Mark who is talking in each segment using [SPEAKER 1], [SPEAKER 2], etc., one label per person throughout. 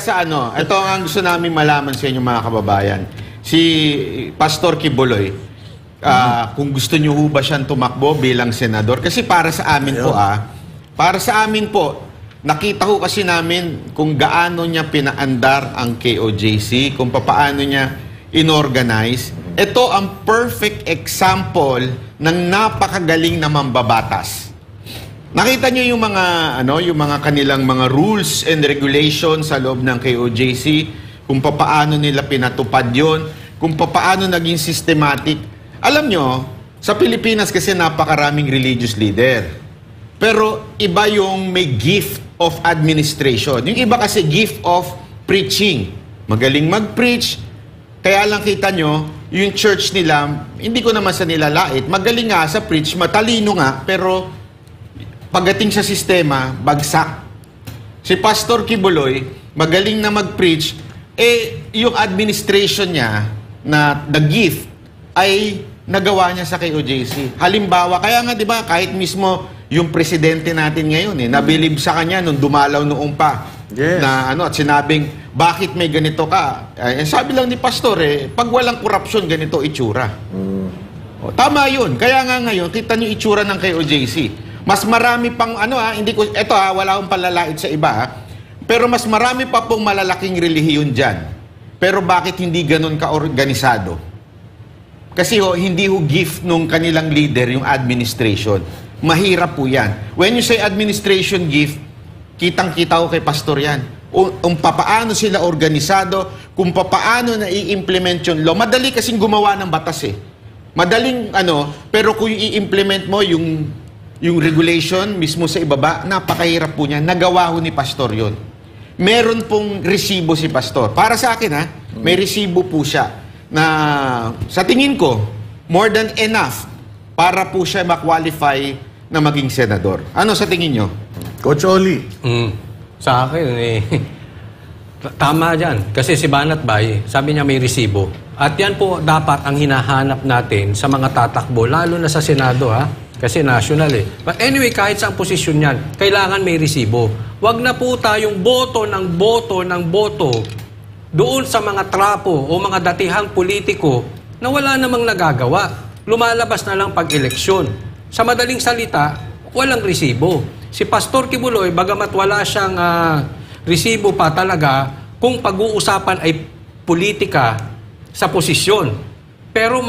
[SPEAKER 1] Sa ito ang gusto namin malaman sa inyo mga kababayan. Si Pastor Kibuloy, kung gusto niyo ho ba siyang tumakbo bilang senador? Kasi para sa amin po, nakita ho kasi namin kung gaano niya pinaandar ang KOJC, kung paano niya inorganize. Ito ang perfect example ng napakagaling na mambabatas. Nakita niyo yung mga kanilang mga rules and regulations sa loob ng KOJC, kung paano nila pinatupad yon, kung paano naging systematic. Alam nyo, sa Pilipinas kasi napakaraming religious leader. Pero iba yung may gift of administration. Yung iba kasi gift of preaching. Magaling mag-preach. Kaya lang kita nyo, yung church nila, hindi ko naman sa nilalait, magaling nga sa preach, matalino nga, pero pagdating sa sistema, bagsak. Si Pastor Kibuloy, magaling na mag-preach, yung administration niya na the gift ay nagawa niya sa KOJC. Halimbawa, kaya nga 'di ba, kahit mismo yung presidente natin ngayon nabilib sa kanya nung dumalaw noong pa.
[SPEAKER 2] Yes.
[SPEAKER 1] Na at sinabing, bakit may ganito ka? Sabi lang ni Pastor pag walang korupsyon, ganito itsura. Tama 'yun. Kaya nga ngayon, kita niyo itsura ng KOJC. Mas marami pang hindi ko wala akong palalait sa iba, pero mas marami pa pong malalaking relihiyon diyan. Pero bakit hindi ganoon ka-organisado? Kasi hindi gift nung kanilang leader yung administration. Mahirap po 'yan. When you say administration gift, kitang-kita ko kay pastor 'yan. Kung paano sila organisado, kung paano na i-implement yung law. Madali kasing gumawa ng batas Madaling pero kung i-implement mo yung regulation mismo sa ibaba, napakahirap po niya. Nagawa ho ni pastor yon. Meron pong resibo si pastor. Para sa akin may resibo po siya na sa tingin ko, more than enough para po siya ma-qualify na maging senador. Ano sa tingin nyo?
[SPEAKER 2] Coach Oli.
[SPEAKER 3] Sa akin, tama dyan. Kasi si Banat Bay, sabi niya may resibo. At yan po dapat ang hinahanap natin sa mga tatakbo, lalo na sa Senado Kasi national But anyway, kahit sa posisyon yan, kailangan may resibo. Huwag na po tayong boto doon sa mga trapo o mga datihang politiko na wala namang nagagawa. Lumalabas na lang pag-eleksyon. Sa madaling salita, walang resibo. Si Pastor Kibuloy, bagamat wala siyang resibo pa talaga, kung pag-uusapan ay politika sa posisyon. Pero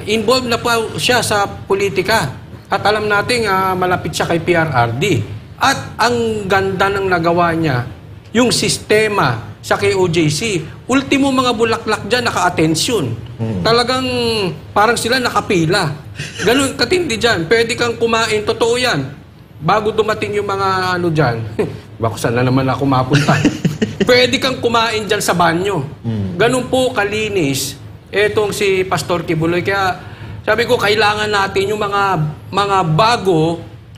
[SPEAKER 3] involved na po siya sa politika. At alam natin malapit siya kay PRRD. At ang ganda ng nagawa niya, yung sistema sa KOJC, ultimo mga bulaklak dyan, naka-atensyon. Talagang parang sila nakapila. Ganun, katindi dyan. Pwede kang kumain, totoo yan. Bago dumating yung mga dyan, bako saan na naman ako mapunta. Pwede kang kumain dyan sa banyo. Ganun po kalinis etong si Pastor Kibuloy. Kaya sabi ko, kailangan natin yung mga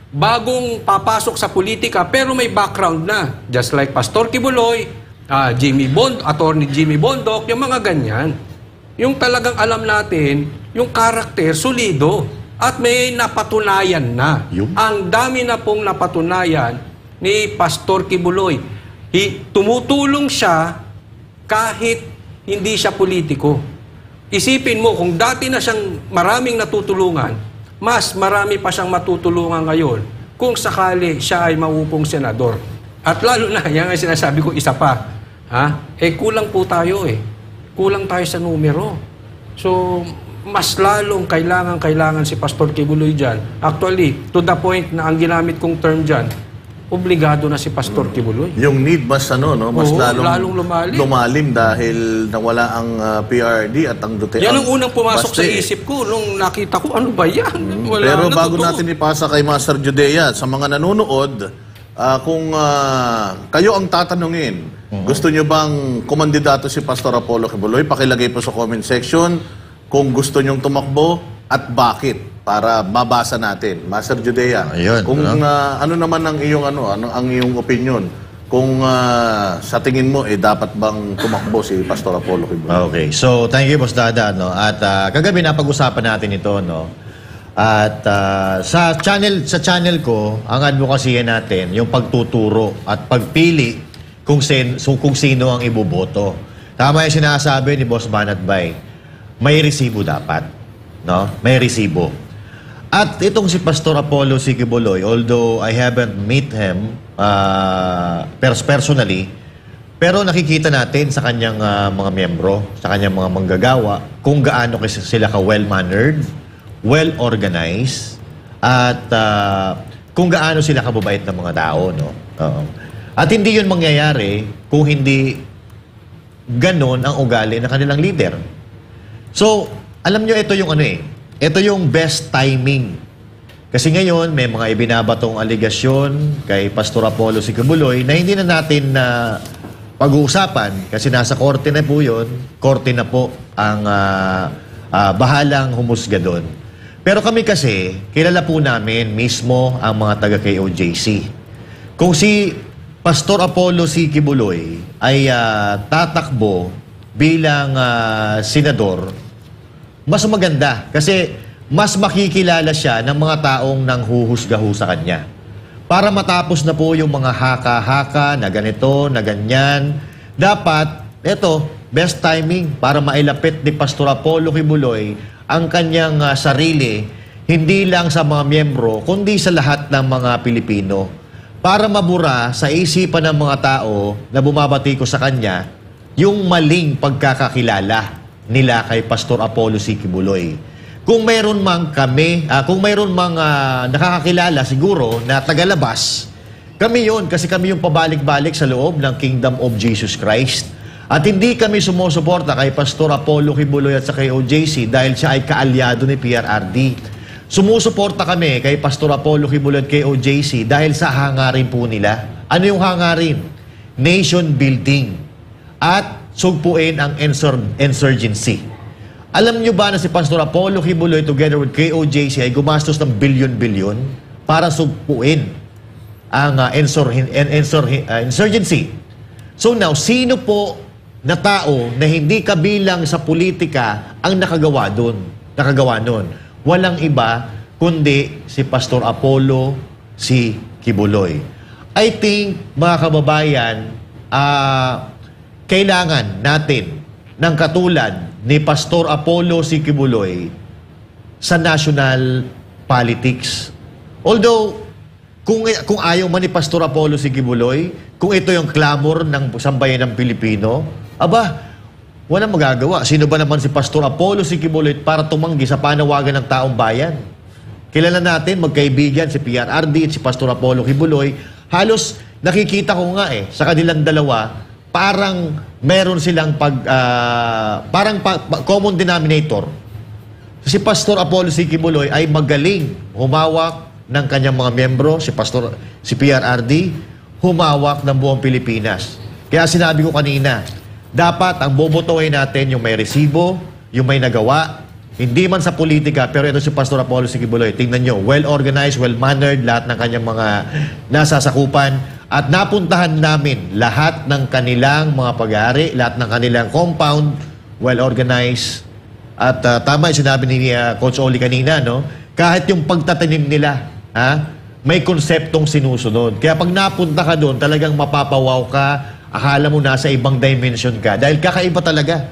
[SPEAKER 3] bagong papasok sa politika pero may background na. Just like Pastor Kibuloy, Attorney Jimmy Bondoc, yung mga ganyan. Yung talagang alam natin, yung karakter, solido. At may napatunayan na. Ang dami na pong napatunayan ni Pastor Kibuloy. Tumutulong siya kahit hindi siya politiko. Isipin mo, kung dati na siyang maraming natutulungan, mas marami pa siyang matutulungan ngayon kung sakali siya ay maupong senador. At lalo na, yan ang sinasabi ko, isa pa. Kulang po tayo Kulang tayo sa numero. So, mas lalong kailangan si Pastor Kibuloy dyan. Actually, to the point na ang ginamit kong term dyan, obligado na si Pastor Kibuloy.
[SPEAKER 2] Yung need mas mas lalong lumalim dahil nawala ang PRD at ang Duterte.
[SPEAKER 3] Yan ang unang pumasok sa isip ko nung nakita ko, ano ba yan?
[SPEAKER 2] Pero bago natin ipasa kay Master Judea, sa mga nanonood, kung kayo ang tatanungin, gusto nyo bang kumandidato si Pastor Apollo Kibuloy? Pakilagay po sa comment section kung gusto nyong tumakbo at bakit, para mabasa natin. Master Judea, kung ano naman ang iyong ang iyong opinion, kung sa tingin mo dapat bang tumakbo si Pastor Apollo Kibuloy?
[SPEAKER 4] Okay. So, thank you, Boss Dada, At kagabi napag-usapan natin ito, At sa channel ko, ang advocacy natin, yung pagtuturo at pagpili kung sino ang iboboto. Tama yung sinasabi ni Boss Banat Bay. May resibo dapat. No? May resibo. At itong si Pastor Apollo C. Quiboloy, although I haven't met him personally, pero nakikita natin sa kanyang mga miyembro, sa kanyang mga manggagawa, kung gaano kasi sila ka well-mannered, well-organized, at kung gaano sila kababait ng mga tao. No? At hindi yun mangyayari kung hindi ganon ang ugali ng kanilang leader. So, alam nyo, ito yung ito yung best timing. Kasi ngayon, may mga ibinabatong aligasyon kay Pastor Apollo C. Quiboloy na hindi na natin pag-uusapan kasi nasa korte na po yun. Korte na po ang bahalang humusga doon. Pero kami kasi, kilala po namin mismo ang mga taga-KOJC. Kung si Pastor Apollo C. Quiboloy ay tatakbo bilang senador, mas maganda kasi mas makikilala siya ng mga taong nanghuhusga-ho sa kanya. Para matapos na po yung mga haka-haka na ganito, na ganyan, dapat, best timing para mailapit ni Pastor Apollo Quiboloy ang kanyang sarili, hindi lang sa mga miyembro, kundi sa lahat ng mga Pilipino. Para mabura sa isipan ng mga tao na bumabati ko sa kanya, yung maling pagkakakilala nila kay Pastor Apollo C. Quiboloy. Kung mayroon mang nakakakilala siguro na tagalabas, kami yun kasi kami yung pabalik-balik sa loob ng Kingdom of Jesus Christ. At hindi kami sumusuporta kay Pastor Apollo Quiboloy at sa KOJC dahil siya ay kaalyado ni PRRD. Sumusuporta kami kay Pastor Apollo Quiboloy at KOJC dahil sa hangarin po nila. Ano yung hangarin? Nation building at sugpuin ang insurgency. Alam nyo ba na si Pastor Apollo Quiboloy together with KOJC ay gumastos ng bilyon-bilyon para sugpuin ang insurgency? So now, sino po na tao na hindi kabilang sa politika ang nakagawa nun? Walang iba kundi si Pastor Apollo C. Quiboloy. I think, mga kababayan, kailangan natin ng katulad ni Pastor Apollo C. Quiboloy sa national politics. Although, kung ayaw man ni Pastor Apollo C. Quiboloy, kung ito yung clamor ng sambayan ng Pilipino, walang magagawa. Sino ba naman si Pastor Apollo C. Quiboloy para tumanggi sa panawagan ng taong bayan? Kilala natin, magkaibigan si PRRD at si Pastor Apollo Quiboloy. Halos nakikita ko nga sa kanilang dalawa, parang meron silang common denominator. Si Pastor Apollo C. Quiboloy ay magaling humawak ng kanyang mga miyembro, si PRRD, humawak ng buong Pilipinas. Kaya sinabi ko kanina, dapat ang bobotohin natin yung may resibo, yung may nagawa, hindi man sa politika, pero ito si Pastor Apollo C. Quiboloy. Tingnan nyo, well-organized, well-mannered, lahat ng kanyang mga nasasakupan. At napuntahan namin lahat ng kanilang mga pag-aari, lahat ng kanilang compound, well-organized. At tama yung sinabi ni Coach Oli kanina, no? Kahit yung pagtatanim nila, may konseptong sinusunod. Kaya pag napunta ka doon, talagang mapapawaw ka, akala mo nasa ibang dimension ka. Dahil kakaiba talaga.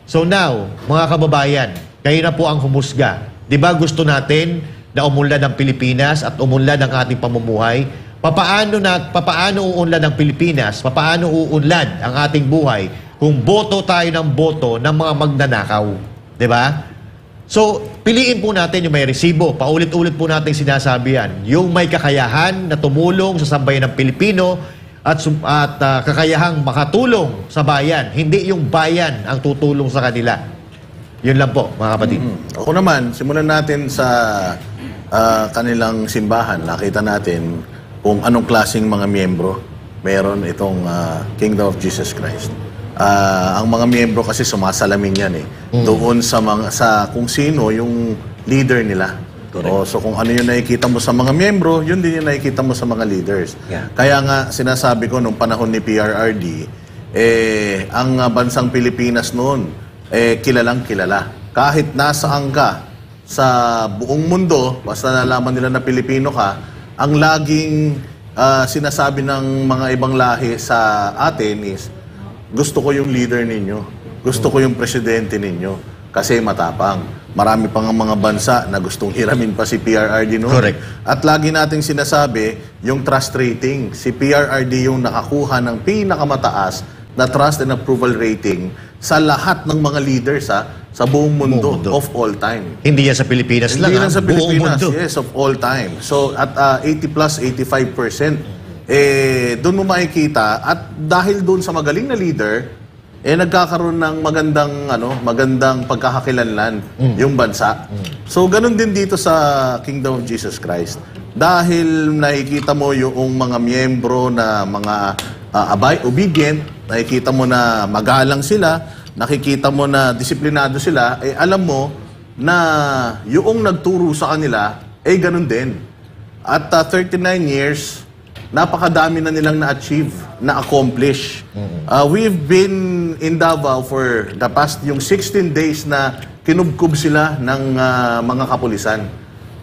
[SPEAKER 4] So now, mga kababayan, kayo na po ang humusga. Di ba gusto natin na umunlad ang Pilipinas at umunlad ang ating pamumuhay? Papaano uunlad ang Pilipinas? Papaano uunlad ang ating buhay kung boto tayo ng boto ng mga magnanakaw? Diba? So, piliin po natin yung may resibo. Paulit-ulit po natin sinasabi yan. Yung may kakayahan na tumulong sa sambayan ng Pilipino at kakayahang makatulong sa bayan. Hindi yung bayan ang tutulong sa kanila. Yun lang po, mga kapatid.
[SPEAKER 2] Ako naman, simulan natin sa kanilang simbahan. Nakita natin kung anong klaseng mga miyembro meron itong Kingdom of Jesus Christ. Ang mga miyembro kasi sumasalamin yan doon sa kung sino yung leader nila. So kung ano yung nakikita mo sa mga miyembro, yun din yung nakikita mo sa mga leaders.
[SPEAKER 4] Yeah.
[SPEAKER 2] Kaya nga sinasabi ko nung panahon ni PRRD, ang bansang Pilipinas noon kilalang kilala. Kahit nasaan ka sa buong mundo, basta nalaman nila na Pilipino ka, ang laging sinasabi ng mga ibang lahi sa atin is, gusto ko yung leader ninyo, gusto ko yung presidente ninyo, kasi matapang. Marami pang mga bansa na gustong hiramin pa si PRRD noon.
[SPEAKER 4] Correct.
[SPEAKER 2] At lagi nating sinasabi, yung trust rating. Si PRRD yung nakakuha ng pinakamataas na trust and approval rating sa lahat ng mga leaders sa buong mundo,
[SPEAKER 4] Buong mundo.
[SPEAKER 2] of all time.
[SPEAKER 4] Hindi yan sa Pilipinas lang,
[SPEAKER 2] Hindi lang sa
[SPEAKER 4] buong
[SPEAKER 2] Pilipinas,
[SPEAKER 4] mundo.
[SPEAKER 2] yes, of all time. So, at 80 plus, 85%, doon mo makikita, at dahil doon sa magaling na leader, nagkakaroon ng magandang pagkakakilanlan yung bansa. So, ganun din dito sa Kingdom of Jesus Christ. Dahil nakikita mo yung mga miyembro na mga obedient, nakikita mo na magalang sila, nakikita mo na disiplinado sila, alam mo na yung nagturo sa kanila, ganun din. At 39 years, napakadami na nilang na-achieve, na-accomplish. We've been in Davao for the past yung 16 days na kinubkob sila ng mga kapulisan.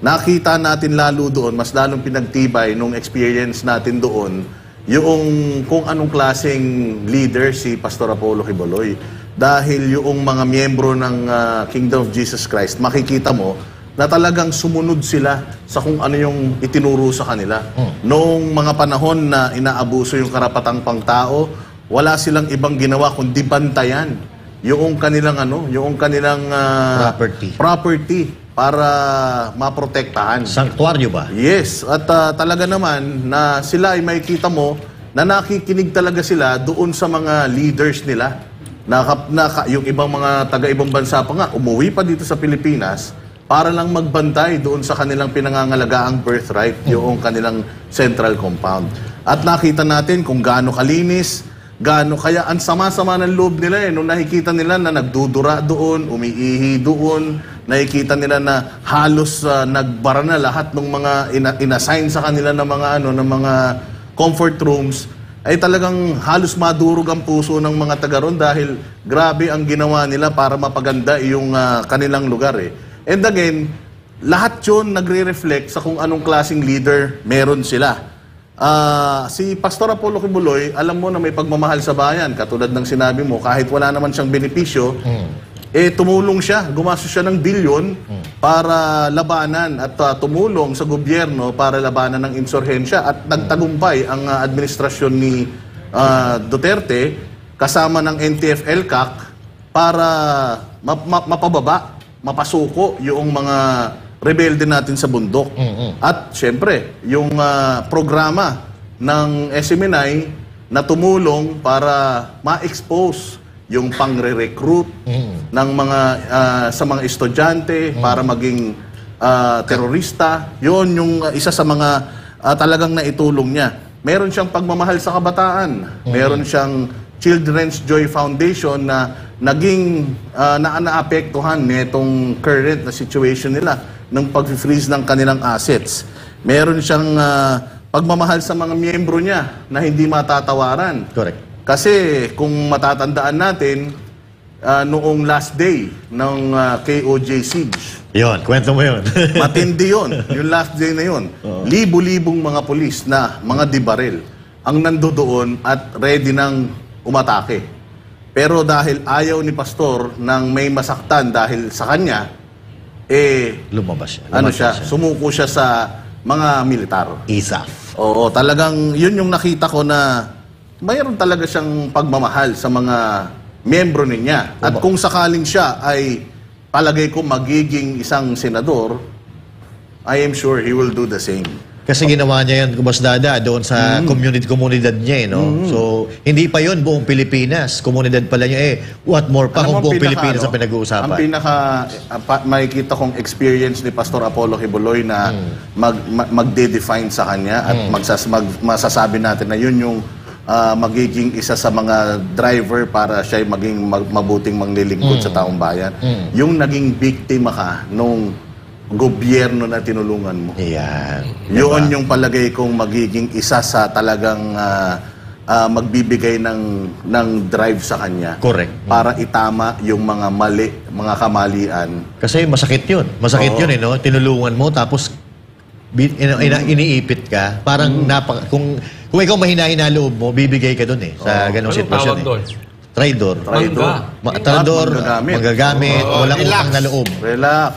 [SPEAKER 2] Nakita natin lalo doon, mas lalong pinagtibay nung experience natin doon, yung kung anong klaseng leader si Pastor Apollo Quiboloy. Dahil yung mga miyembro ng Kingdom of Jesus Christ, makikita mo, na talagang sumunod sila sa kung ano yung itinuro sa kanila. Noong mga panahon na inaabuso yung karapatang pangtao, wala silang ibang ginawa kundi bantayan yung kanilang property para maprotektahan.
[SPEAKER 4] Sanktuaryo ba?
[SPEAKER 2] Yes, at talaga naman na sila ay makikita mo na nakikinig talaga sila doon sa mga leaders nila. Yung ibang mga taga-ibang bansa pa nga, umuwi pa dito sa Pilipinas para lang magbantay doon sa kanilang pinangangalagaang birthright, yung kanilang central compound. At nakita natin kung gaano kalinis, gaano kaya ang sama-sama ng loob nila nung nakikita nila na nagdudura doon, umiihi doon, nakikita nila na halos nagbara na lahat ng mga inassign sa kanila ng mga comfort rooms, ay talagang halos madurog ang puso ng mga taga ron dahil grabe ang ginawa nila para mapaganda yung kanilang lugar And again, lahat yun nagre-reflect sa kung anong klaseng leader meron sila. Si Pastor Apollo Quiboloy, alam mo na may pagmamahal sa bayan. Katulad ng sinabi mo, kahit wala naman siyang benepisyo, tumulong siya, gumastos siya ng bilyon para labanan at tumulong sa gobyerno para labanan ng insurhensya at nagtagumpay ang administrasyon ni Duterte kasama ng NTF-ELCAC para mapasuko yung mga rebelde natin sa bundok. At syempre, yung programa ng SMNI na tumulong para ma-expose yung pangre-recruit ng mga sa mga estudyante para maging terorista. Yun yung isa sa mga talagang naitulong niya. Meron siyang pagmamahal sa kabataan. Meron siyang Children's Joy Foundation na naging naapektuhan nitong current na situation nila ng pag-freeze ng kanilang assets. Meron siyang pagmamahal sa mga miyembro niya na hindi matatawaran.
[SPEAKER 4] Correct.
[SPEAKER 2] Kasi kung matatandaan natin, noong last day ng KOJ siege,
[SPEAKER 4] Yon, kwento mo yun.
[SPEAKER 2] matindi yun. Yung last day na yun. Libo-libong mga pulis na mga dibaril ang nandoon at ready ng umatake. Pero dahil ayaw ni Pastor nang may masaktan dahil sa kanya,
[SPEAKER 4] Lumabas siya.
[SPEAKER 2] sumuko siya sa mga militar.
[SPEAKER 4] ISAF.
[SPEAKER 2] Oo, talagang yun yung nakita ko na mayroon talaga siyang pagmamahal sa mga miyembro niya. At kung sakaling siya ay palagay ko magiging isang senador, I am sure he will do the same.
[SPEAKER 4] Kasi ginawa niya yan, Kumasdada, doon sa komunidad niya, no? So, hindi pa yon buong Pilipinas. Komunidad pala niya, what more pa kung buong Pilipinas ang pinag-uusapan.
[SPEAKER 2] Ang makikita kong experience ni Pastor Apollo Quiboloy na magde-define sa kanya at masasabi natin na yun yung magiging isa sa mga driver para siya maging mabuting manglilingkod sa taong bayan. Yung naging biktima ka nung gobyerno na tinulungan mo.
[SPEAKER 4] Yan.
[SPEAKER 2] Yun yung palagay kong magiging isa sa talagang magbibigay ng drive sa kanya.
[SPEAKER 4] Correct.
[SPEAKER 2] Para itama yung mga mali, mga kamalian.
[SPEAKER 4] Kasi masakit yun. Masakit yun, no? Tinulungan mo, tapos iniipit ka, parang kung ikaw mahina-hina loob mo, bibigay ka dun sa ganong
[SPEAKER 3] Anong
[SPEAKER 4] sitwasyon
[SPEAKER 3] tawag doon?
[SPEAKER 4] Traidor.
[SPEAKER 3] Mangga.
[SPEAKER 4] Traidor,
[SPEAKER 2] Manggagamit.
[SPEAKER 4] manggagamit, walang
[SPEAKER 1] Relax.
[SPEAKER 4] utang na loob.
[SPEAKER 2] Relax.